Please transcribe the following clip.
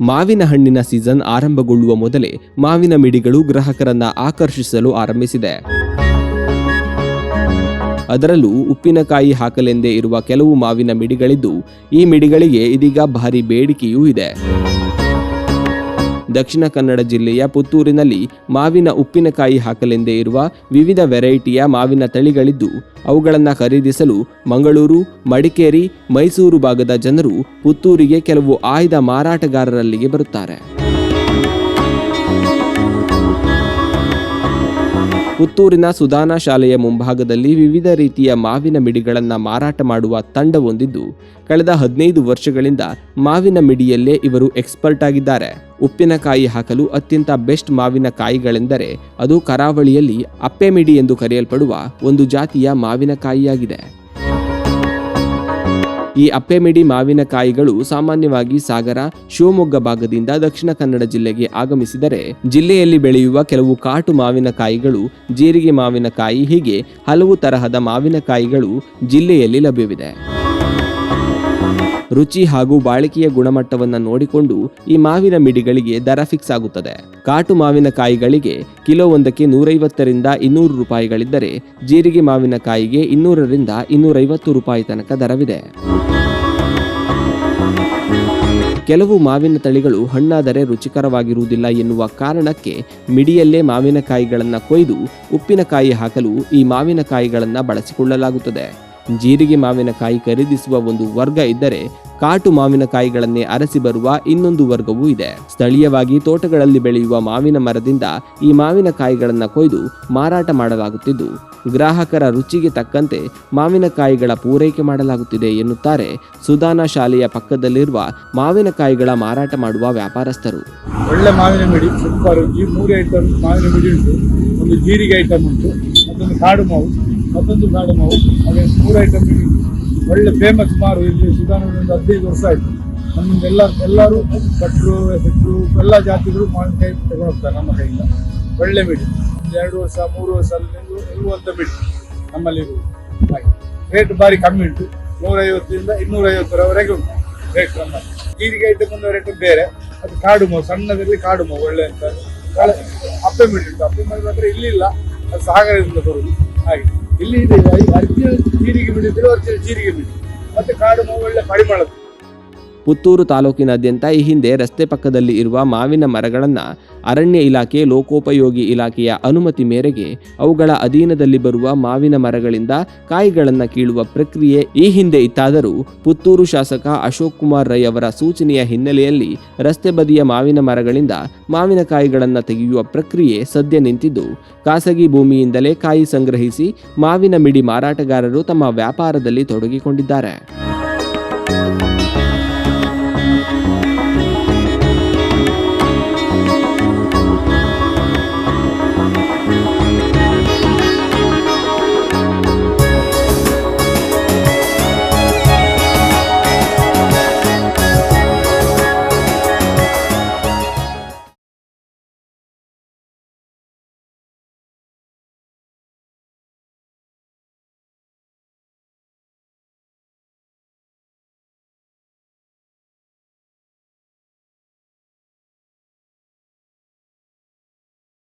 ಮಾವಿನ ಹಣ್ಣಿನ ಸೀಸನ್ ಆರಂಭಗೊಳ್ಳುವ ಮೊದಲೇ ಮಾವಿನ ಮಿಡಿಗಳು ಗ್ರಾಹಕರನ್ನ ಆಕರ್ಷಿಸಲು ಆರಂಭಿಸಿದೆ. ಅದರಲ್ಲೂ ಉಪ್ಪಿನಕಾಯಿ ಹಾಕಲೆಂದೇ ಇರುವ ಕೆಲವು ಮಾವಿನ ಮಿಡಿಗಳಿದ್ದು, ಈ ಮಿಡಿಗಳಿಗೆ ಇದೀಗ ಭಾರಿ ಬೇಡಿಕೆಯೂ ಇದೆ. ದಕ್ಷಿಣ ಕನ್ನಡ ಜಿಲ್ಲೆಯ ಪುತ್ತೂರಿನಲ್ಲಿ ಮಾವಿನ ಉಪ್ಪಿನಕಾಯಿ ಹಾಕಲೆಂದೇ ಇರುವ ವಿವಿಧ ವೆರೈಟಿಯ ಮಾವಿನ ತಳಿಗಳಿದ್ದು, ಅವುಗಳನ್ನು ಖರೀದಿಸಲು ಮಂಗಳೂರು, ಮಡಿಕೇರಿ, ಮೈಸೂರು ಭಾಗದ ಜನರು ಪುತ್ತೂರಿಗೆ ಕೆಲವು ಆಯ್ದ ಮಾರಾಟಗಾರರಲ್ಲಿಗೆ ಬರುತ್ತಾರೆ. ಪುತ್ತೂರಿನ ಸುಧಾನಾ ಶಾಲೆಯ ಮುಂಭಾಗದಲ್ಲಿ ವಿವಿಧ ರೀತಿಯ ಮಾವಿನ ಮಿಡಿಗಳನ್ನು ಮಾರಾಟ ಮಾಡುವ ತಂಡವೊಂದಿದ್ದು, ಕಳೆದ 15 ವರ್ಷಗಳಿಂದ ಮಾವಿನ ಮಿಡಿಯಲ್ಲೇ ಇವರು ಎಕ್ಸ್ಪರ್ಟ್ ಆಗಿದ್ದಾರೆ. ಉಪ್ಪಿನಕಾಯಿ ಹಾಕಲು ಅತ್ಯಂತ ಬೆಸ್ಟ್ ಮಾವಿನ ಕಾಯಿಗಳೆಂದರೆ ಅದು ಕರಾವಳಿಯಲ್ಲಿ ಅಪ್ಪೆ ಮಿಡಿ ಎಂದು ಕರೆಯಲ್ಪಡುವ ಒಂದು ಜಾತಿಯ ಮಾವಿನಕಾಯಿಯಾಗಿದೆ. ಈ ಅಪ್ಪೆಮಿಡಿ ಮಾವಿನಕಾಯಿಗಳು ಸಾಮಾನ್ಯವಾಗಿ ಸಾಗರ, ಶಿವಮೊಗ್ಗ ಭಾಗದಿಂದ ದಕ್ಷಿಣ ಕನ್ನಡ ಜಿಲ್ಲೆಗೆ ಆಗಮಿಸಿದರೆ, ಜಿಲ್ಲೆಯಲ್ಲಿ ಬೆಳೆಯುವ ಕೆಲವು ಕಾಟು ಮಾವಿನಕಾಯಿಗಳು, ಜೀರಿಗೆ ಮಾವಿನಕಾಯಿ, ಹೀಗೆ ಹಲವು ತರಹದ ಮಾವಿನಕಾಯಿಗಳು ಜಿಲ್ಲೆಯಲ್ಲಿ ಲಭ್ಯವಿದೆ. ರುಚಿ ಹಾಗೂ ಬಾಳಿಕೆಯ ಗುಣಮಟ್ಟವನ್ನು ನೋಡಿಕೊಂಡು ಈ ಮಾವಿನ ಮಿಡಿಗಳಿಗೆ ದರ ಫಿಕ್ಸ್ ಆಗುತ್ತದೆ. ಕಾಟು ಮಾವಿನಕಾಯಿಗಳಿಗೆ ಕಿಲೋ ಒಂದಕ್ಕೆ 150ರಿಂದ 200 ರೂಪಾಯಿಗಳಿದ್ದರೆ, ಜೀರಿಗೆ ಮಾವಿನಕಾಯಿಗೆ 200ರಿಂದ 250 ರೂಪಾಯಿ ತನಕ ದರವಿದೆ. ಕೆಲವು ಮಾವಿನ ತಳಿಗಳು ಹಣ್ಣಾದರೆ ರುಚಿಕರವಾಗಿರುವುದಿಲ್ಲ ಎನ್ನುವ ಕಾರಣಕ್ಕೆ ಮಿಡಿಯಲ್ಲೇ ಮಾವಿನಕಾಯಿಗಳನ್ನು ಕೊಯ್ದು ಉಪ್ಪಿನಕಾಯಿ ಹಾಕಲು ಈ ಮಾವಿನಕಾಯಿಗಳನ್ನು ಬಳಸಿಕೊಳ್ಳಲಾಗುತ್ತದೆ. ಜೀರಿಗೆ ಮಾವಿನಕಾಯಿ ಖರೀದಿಸುವ ಒಂದು ವರ್ಗ ಇದ್ದರೆ, ಕಾಟು ಮಾವಿನಕಾಯಿಗಳನ್ನೇ ಅರಸಿ ಬರುವ ಇನ್ನೊಂದು ವರ್ಗವೂ ಇದೆ. ಸ್ಥಳೀಯವಾಗಿ ತೋಟಗಳಲ್ಲಿ ಬೆಳೆಯುವ ಮಾವಿನ ಮರದಿಂದ ಈ ಮಾವಿನಕಾಯಿಗಳನ್ನು ಕೊಯ್ದು ಮಾರಾಟ ಮಾಡಲಾಗುತ್ತಿದ್ದು, ಗ್ರಾಹಕರ ರುಚಿಗೆ ತಕ್ಕಂತೆ ಮಾವಿನಕಾಯಿಗಳ ಪೂರೈಕೆ ಮಾಡಲಾಗುತ್ತಿದೆ ಎನ್ನುತ್ತಾರೆ ಸುಧಾನಾ ಶಾಲೆಯ ಪಕ್ಕದಲ್ಲಿರುವ ಮಾವಿನಕಾಯಿಗಳ ಮಾರಾಟ ಮಾಡುವ ವ್ಯಾಪಾರಸ್ಥರು. ಒಳ್ಳೆ ಮಾವಿನ ಮಿಡಿ, ಸೂಪರ್. ಈ 3 ಐಟಮ್ ಮಾವಿನ ಮಿಡಿ ಉಂಟು. ಒಂದು ಜೀರಿಗೆ ಐಟಮ್ ಉಂಟು, ಮತ್ತೊಂದು ಕಾಡು ಮಾವು, ಮತ್ತೊಂದು ಕಾಡು ಮಾವು, ಹಾಗೆ 3 ಐಟಮ್ ಮಿಡಿ ಉಂಟು. ಒಳ್ಳೆ ಫೇಮಸ್. ಸುಮಾರು ಇಲ್ಲಿ ಸುಧಾರಣೆಯಿಂದ 15 ವರ್ಷ ಆಯಿತು. ನಮ್ಮಿಂದ ಎಲ್ಲರೂ ಭಟ್ರು, ಹೆಸರು ಎಲ್ಲ ಜಾತಿಗಳು ಮಾವಿನಕಾಯಿ ತಗೊಂಡು ಹೋಗ್ತಾರೆ ನಮ್ಮ ಕೈಯಿಂದ. ಒಳ್ಳೆ ಮಿಡಿ, 2 ವರ್ಷ 3 ವರ್ಷ ನಿಲ್ಲುವಂಥ ಮಿಡಿ ನಮ್ಮಲ್ಲಿ ಇರುವುದು. ಹಾಗೆ ರೇಟ್ ಭಾರಿ ಕಮ್ಮಿ ಉಂಟು. 150ರಿಂದ 250ರವರೆಗೆ ಉಂಟು ರೇಟ್ ನಮ್ಮಲ್ಲಿ. ಜೀರಿಗೆ ಐಟಮ್ ಒಂದು ರೇಟ್ ಬೇರೆ. ಅದು ಕಾಡು ಮಾವು, ಸಣ್ಣದಲ್ಲಿ ಕಾಡು ಮಾವು ಒಳ್ಳೆ ಅಂತ. ಅಪ್ಪೆ ಮಿಡಿ ಉಂಟು. ಅಪ್ಪೆ ಮಿಡಿ ಮಾತ್ರ ಇಲ್ಲಿಲ್ಲ, ಅದು ಸಾಗರದಿಂದ ಬರುವುದು. ಹಾಗೆ ಇಲ್ಲಿ ಇದೆ ಅರ್ಜಿನಲ್ ಜೀರಿಗೆ ಮಿಡಿ, ಒರಿಜಿನಲ್ ಜೀರಿಗೆ ಮಿಡಿ, ಮತ್ತೆ ಕಾಡು ಮಾವು ಒಳ್ಳೆ ಪರಿಮಳದ್ದು. ಪುತ್ತೂರು ತಾಲೂಕಿನಾದ್ಯಂತ ಈ ಹಿಂದೆ ರಸ್ತೆ ಪಕ್ಕದಲ್ಲಿ ಇರುವ ಮಾವಿನ ಮರಗಳನ್ನು ಅರಣ್ಯ ಇಲಾಖೆ, ಲೋಕೋಪಯೋಗಿ ಇಲಾಖೆಯ ಅನುಮತಿ ಮೇರೆಗೆ ಅವುಗಳ ಅಧೀನದಲ್ಲಿ ಬರುವ ಮಾವಿನ ಮರಗಳಿಂದ ಕಾಯಿಗಳನ್ನು ಕೀಳುವ ಪ್ರಕ್ರಿಯೆ ಈ ಹಿಂದೆ ಇತ್ತಾದರೂ, ಪುತ್ತೂರು ಶಾಸಕ ಅಶೋಕ್ ಕುಮಾರ್ ರೈ ಅವರ ಸೂಚನೆಯ ಹಿನ್ನೆಲೆಯಲ್ಲಿ ರಸ್ತೆ ಬದಿಯ ಮಾವಿನ ಮರಗಳಿಂದ ಮಾವಿನಕಾಯಿಗಳನ್ನು ತೆಗೆಯುವ ಪ್ರಕ್ರಿಯೆ ಸದ್ಯ ನಿಂತಿದ್ದು, ಖಾಸಗಿ ಭೂಮಿಯಿಂದಲೇ ಕಾಯಿ ಸಂಗ್ರಹಿಸಿ ಮಾವಿನ ಮಿಡಿ ಮಾರಾಟಗಾರರು ತಮ್ಮ ವ್ಯಾಪಾರದಲ್ಲಿ ತೊಡಗಿಕೊಂಡಿದ್ದಾರೆ.